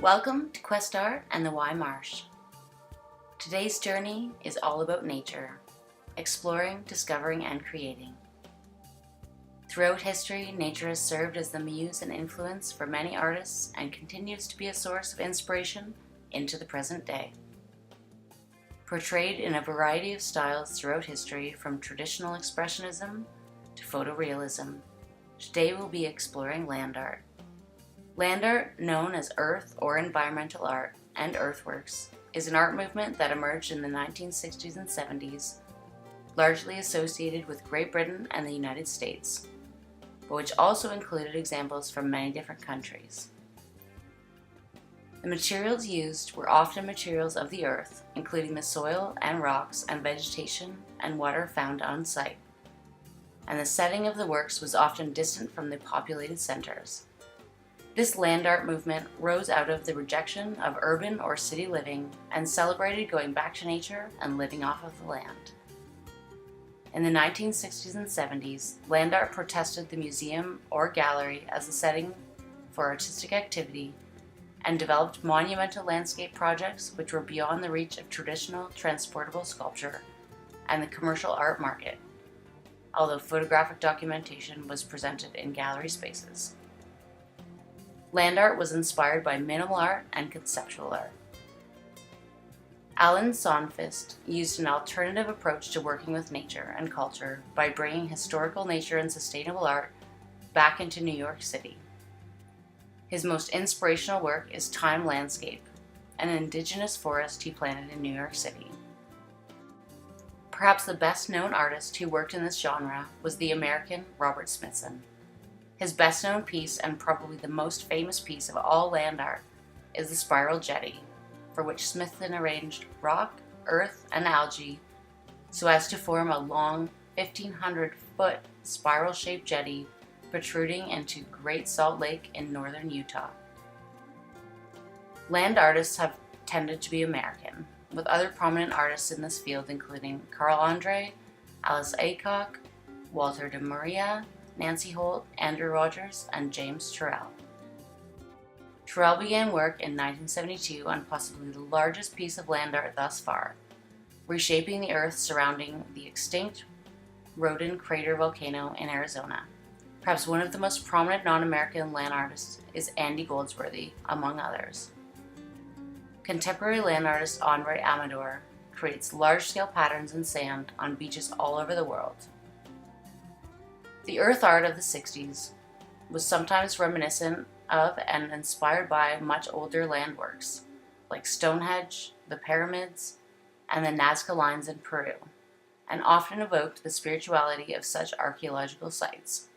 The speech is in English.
Welcome to Questar and the Wye Marsh. Today's journey is all about nature, exploring, discovering, and creating. Throughout history, nature has served as the muse and influence for many artists and continues to be a source of inspiration into the present day. Portrayed in a variety of styles throughout history, from traditional expressionism to photorealism, today we'll be exploring land art. Land art, known as earth or environmental art and earthworks, is an art movement that emerged in the 1960s and 70s, largely associated with Great Britain and the United States, but which also included examples from many different countries. The materials used were often materials of the earth, including the soil and rocks and vegetation and water found on site, and the setting of the works was often distant from the populated centers. This land art movement rose out of the rejection of urban or city living and celebrated going back to nature and living off of the land. In the 1960s and 70s, land art protested the museum or gallery as a setting for artistic activity and developed monumental landscape projects which were beyond the reach of traditional transportable sculpture and the commercial art market, although photographic documentation was presented in gallery spaces. Land art was inspired by minimal art and conceptual art. Alan Sonfist used an alternative approach to working with nature and culture by bringing historical nature and sustainable art back into New York City. His most inspirational work is Time Landscape, an indigenous forest he planted in New York City. Perhaps the best known artist who worked in this genre was the American Robert Smithson. His best-known piece, and probably the most famous piece of all land art, is the Spiral Jetty, for which Smithson arranged rock, earth, and algae so as to form a long 1,500-foot spiral-shaped jetty protruding into Great Salt Lake in northern Utah. Land artists have tended to be American, with other prominent artists in this field including Carl Andre, Alice Aycock, Walter de Maria, Nancy Holt, Andrew Rogers, and James Turrell. Turrell began work in 1972 on possibly the largest piece of land art thus far, reshaping the earth surrounding the extinct Rodin Crater volcano in Arizona. Perhaps one of the most prominent non-American land artists is Andy Goldsworthy, among others. Contemporary land artist Andre Amador creates large-scale patterns in sand on beaches all over the world. The earth art of the 60s was sometimes reminiscent of and inspired by much older land works, like Stonehenge, the pyramids, and the Nazca Lines in Peru, and often evoked the spirituality of such archaeological sites.